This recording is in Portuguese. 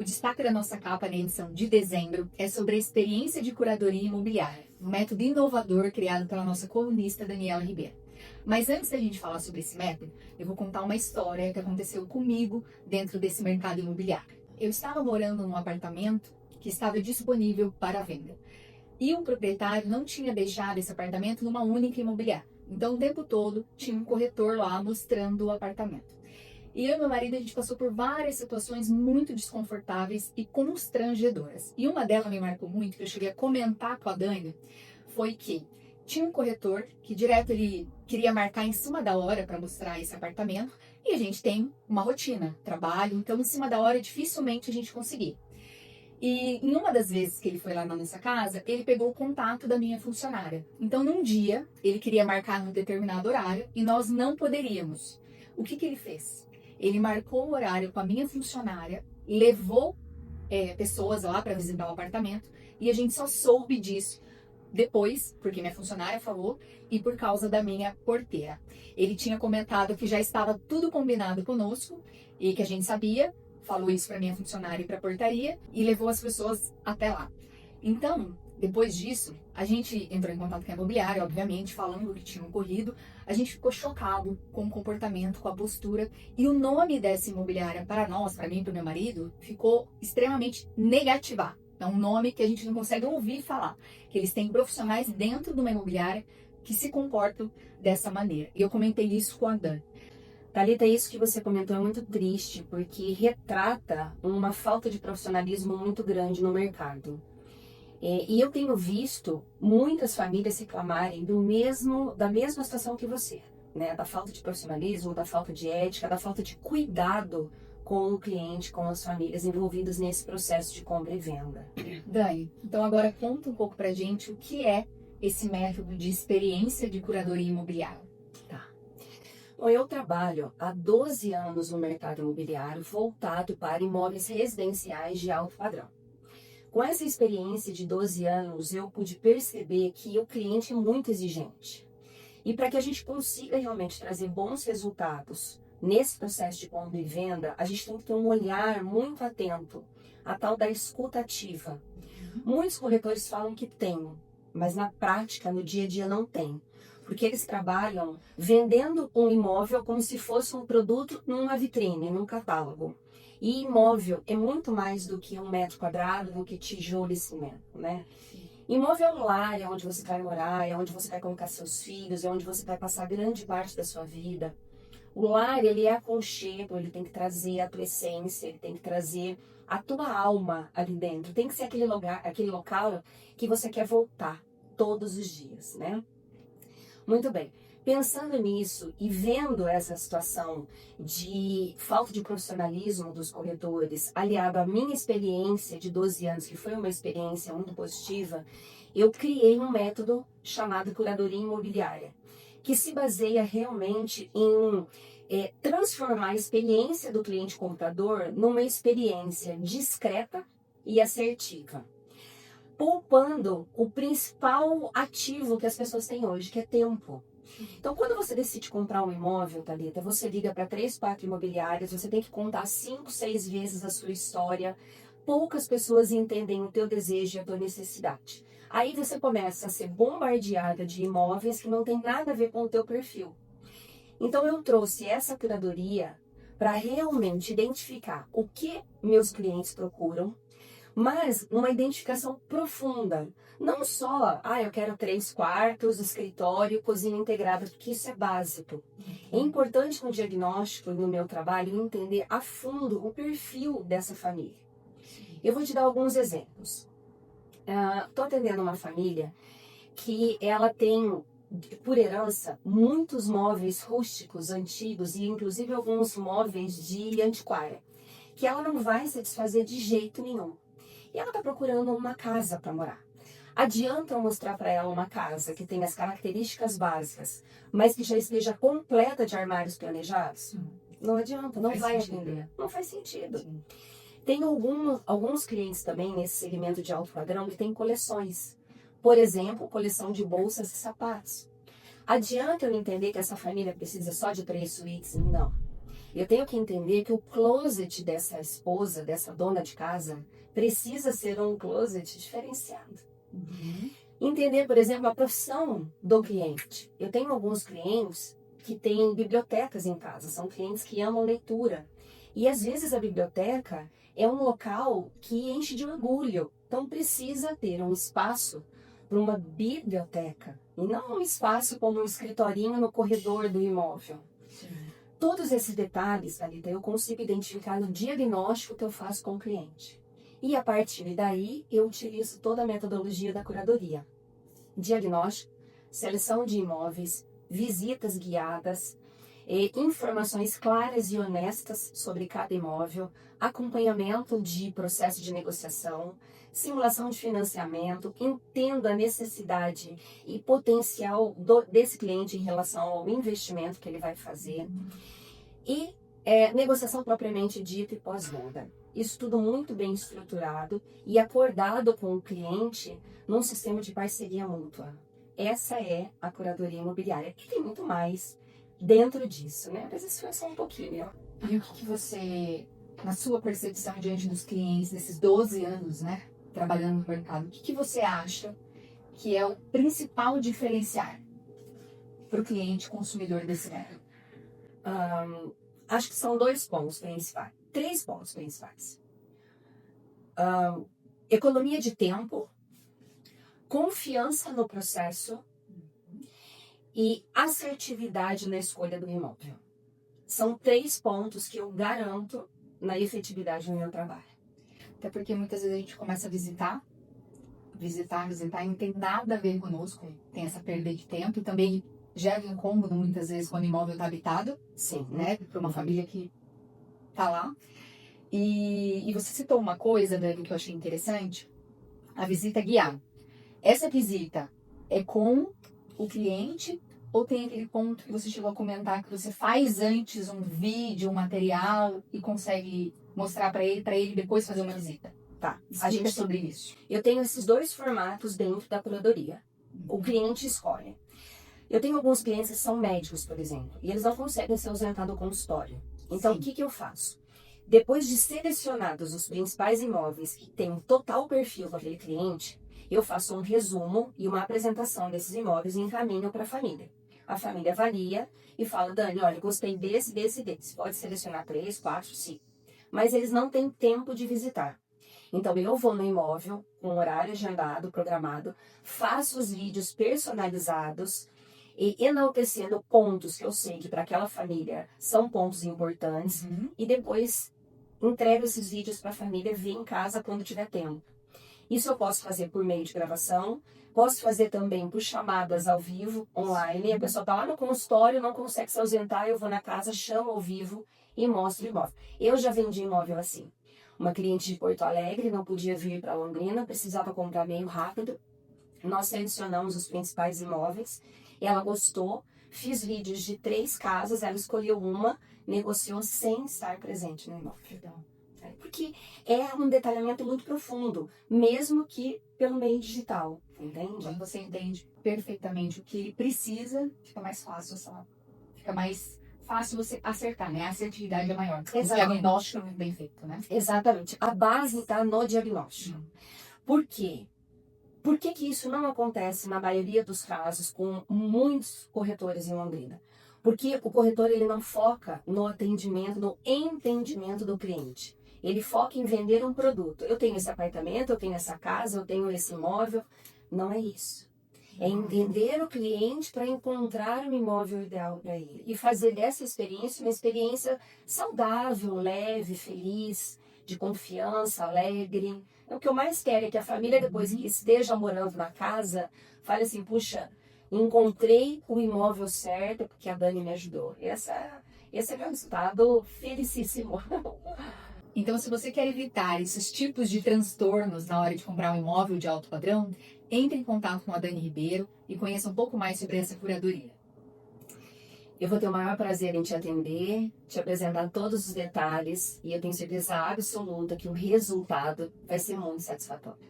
O destaque da nossa capa na edição de dezembro é sobre a experiência de curadoria imobiliária, um método inovador criado pela nossa colunista Daniela Ribeiro. Mas antes da gente falar sobre esse método, eu vou contar uma história que aconteceu comigo dentro desse mercado imobiliário. Eu estava morando num apartamento que estava disponível para venda. E o proprietário não tinha deixado esse apartamento numa única imobiliária. Então, o tempo todo, tinha um corretor lá mostrando o apartamento. E eu e meu marido, a gente passou por várias situações muito desconfortáveis e constrangedoras. E uma delas me marcou muito, que eu cheguei a comentar com a Dani, foi que tinha um corretor que direto ele queria marcar em cima da hora para mostrar esse apartamento. E a gente tem uma rotina, trabalho, então em cima da hora dificilmente a gente conseguia. E em uma das vezes que ele foi lá na nossa casa, ele pegou o contato da minha funcionária. Então, num dia, ele queria marcar num determinado horário e nós não poderíamos. O que ele fez? Ele marcou o horário com a minha funcionária, levou pessoas lá para visitar o apartamento e a gente só soube disso depois, porque minha funcionária falou, e por causa da minha porteira. Ele tinha comentado que já estava tudo combinado conosco e que a gente sabia, falou isso para minha funcionária e para a portaria e levou as pessoas até lá. Então, depois disso, a gente entrou em contato com a imobiliária, obviamente, falando o que tinha ocorrido. A gente ficou chocado com o comportamento, com a postura. E o nome dessa imobiliária, para nós, para mim e para o meu marido, ficou extremamente negativado. É um nome que a gente não consegue ouvir falar. Que eles têm profissionais dentro de uma imobiliária que se comportam dessa maneira. E eu comentei isso com a Dani. Thalita, isso que você comentou é muito triste, porque retrata uma falta de profissionalismo muito grande no mercado. E eu tenho visto muitas famílias reclamarem da mesma situação que você, né? Da falta de profissionalismo, da falta de ética, da falta de cuidado com o cliente, com as famílias envolvidas nesse processo de compra e venda. Dani, então agora conta um pouco pra gente o que é esse método de experiência de curadoria imobiliária. Tá. Bom, eu trabalho há 12 anos no mercado imobiliário voltado para imóveis residenciais de alto padrão. Com essa experiência de 12 anos, eu pude perceber que o cliente é muito exigente. E para que a gente consiga realmente trazer bons resultados nesse processo de compra e venda, a gente tem que ter um olhar muito atento, a tal da escuta ativa. Muitos corretores falam que tem, mas na prática, no dia a dia, não tem. Porque eles trabalham vendendo um imóvel como se fosse um produto numa vitrine, num catálogo. E imóvel é muito mais do que 1 metro quadrado, do que tijolo e cimento, né? Imóvel é um lar, é onde você vai morar, é onde você vai colocar seus filhos, é onde você vai passar grande parte da sua vida. O lar, ele é aconchego, ele tem que trazer a tua essência, ele tem que trazer a tua alma ali dentro. Tem que ser aquele lugar, aquele local que você quer voltar todos os dias, né? Muito bem. Pensando nisso e vendo essa situação de falta de profissionalismo dos corretores, aliado à minha experiência de 12 anos, que foi uma experiência muito positiva, eu criei um método chamado curadoria imobiliária, que se baseia realmente em transformar a experiência do cliente comprador numa experiência discreta e assertiva, poupando o principal ativo que as pessoas têm hoje, que é tempo. Então, quando você decide comprar um imóvel, Thalita, você liga para 3, 4 imobiliárias, você tem que contar 5, 6 vezes a sua história. Poucas pessoas entendem o teu desejo e a tua necessidade. Aí você começa a ser bombardeada de imóveis que não tem nada a ver com o teu perfil. Então, eu trouxe essa curadoria para realmente identificar o que meus clientes procuram, mas uma identificação profunda. Não só, eu quero 3 quartos, escritório, cozinha integrada, porque isso é básico. É importante no diagnóstico e no meu trabalho entender a fundo o perfil dessa família. Eu vou te dar alguns exemplos. Estou atendendo uma família que ela tem, por herança, muitos móveis rústicos, antigos e inclusive alguns móveis de antiquária, que ela não vai satisfazer de jeito nenhum. E ela está procurando uma casa para morar. Adianta eu mostrar para ela uma casa que tem as características básicas, mas que já esteja completa de armários planejados? Não adianta, não vai atender. Não faz sentido. Sim. Tem alguns clientes também nesse segmento de alto padrão que tem coleções. Por exemplo, coleção de bolsas e sapatos. Adianta eu entender que essa família precisa só de 3 suítes? Não. Eu tenho que entender que o closet dessa esposa, dessa dona de casa, precisa ser um closet diferenciado. Entender, por exemplo, a profissão do cliente. Eu tenho alguns clientes que têm bibliotecas em casa, são clientes que amam leitura. E às vezes a biblioteca é um local que enche de orgulho. Então precisa ter um espaço para uma biblioteca e não um espaço como um escritorinho no corredor do imóvel. Sim. Todos esses detalhes, Thalita, eu consigo identificar no diagnóstico que eu faço com o cliente. E a partir daí, eu utilizo toda a metodologia da curadoria. Diagnóstico, seleção de imóveis, visitas guiadas, informações claras e honestas sobre cada imóvel, acompanhamento de processo de negociação, simulação de financiamento, entendo a necessidade e potencial desse cliente em relação ao investimento que ele vai fazer e negociação propriamente dita e pós-venda. Isso tudo muito bem estruturado e acordado com o cliente num sistema de parceria mútua. Essa é a curadoria imobiliária. E tem muito mais dentro disso, né? Mas isso foi só um pouquinho. E o que você, na sua percepção diante dos clientes, nesses 12 anos, né, trabalhando no mercado, o que você acha que é o principal diferencial para o cliente consumidor desse método? Acho que são 2 pontos principais. 3 pontos principais. Economia de tempo, confiança no processo e assertividade na escolha do imóvel. São 3 pontos que eu garanto na efetividade do meu trabalho. Até porque muitas vezes a gente começa a visitar e não tem nada a ver conosco, tem essa perda de tempo e também gera um incômodo muitas vezes quando o imóvel está habitado. Sim. Né, para uma família que tá lá. E você citou uma coisa, Dani, que eu achei interessante, a visita guiada. Essa visita é com o cliente ou tem aquele ponto que você chegou a comentar que você faz antes um vídeo, um material e consegue mostrar para ele depois fazer uma visita? Tá. Explica sobre isso. Eu tenho esses 2 formatos dentro da curadoria. O cliente escolhe. Eu tenho alguns clientes que são médicos, por exemplo, e eles não conseguem se ausentar do consultório. Então, o que eu faço? Depois de selecionados os principais imóveis que têm um total perfil com aquele cliente, eu faço um resumo e uma apresentação desses imóveis e encaminho para a família. A família avalia e fala, Dani, olha, gostei desse. Pode selecionar 3, 4, 5. Mas eles não têm tempo de visitar. Então, eu vou no imóvel, com horário agendado, programado, faço os vídeos personalizados, e enaltecendo pontos que eu sei que para aquela família são pontos importantes e depois entrego esses vídeos para a família ver em casa quando tiver tempo. Isso eu posso fazer por meio de gravação, posso fazer também por chamadas ao vivo, online. A pessoa está lá no consultório, não consegue se ausentar, eu vou na casa, chamo ao vivo e mostro o imóvel. Eu já vendi imóvel assim. Uma cliente de Porto Alegre não podia vir para Londrina, precisava comprar meio rápido. Nós selecionamos os principais imóveis. Ela gostou, fiz vídeos de 3 casas, ela escolheu uma, negociou sem estar presente no imóvel. Porque é um detalhamento muito profundo, mesmo que pelo meio digital, entende? Quando você entende perfeitamente o que ele precisa, fica mais fácil, sabe? Fica mais fácil você acertar, né? A assertividade é maior. O diagnóstico é muito bem feito, né? Exatamente. A base está no diagnóstico. Por quê? Por que isso não acontece na maioria dos casos com muitos corretores em Londrina? Porque o corretor ele não foca no atendimento, no entendimento do cliente. Ele foca em vender um produto. Eu tenho esse apartamento, eu tenho essa casa, eu tenho esse imóvel. Não é isso. É entender o cliente para encontrar o imóvel ideal para ele. E fazer dessa experiência uma experiência saudável, leve, feliz, de confiança, alegre. O que eu mais quero é que a família, depois que esteja morando na casa, fale assim, puxa, encontrei o imóvel certo porque a Dani me ajudou. Esse é meu resultado felicíssimo. Então, se você quer evitar esses tipos de transtornos na hora de comprar um imóvel de alto padrão, entre em contato com a Dani Ribeiro e conheça um pouco mais sobre essa curadoria. Eu vou ter o maior prazer em te atender, te apresentar todos os detalhes e eu tenho certeza absoluta que o resultado vai ser muito satisfatório.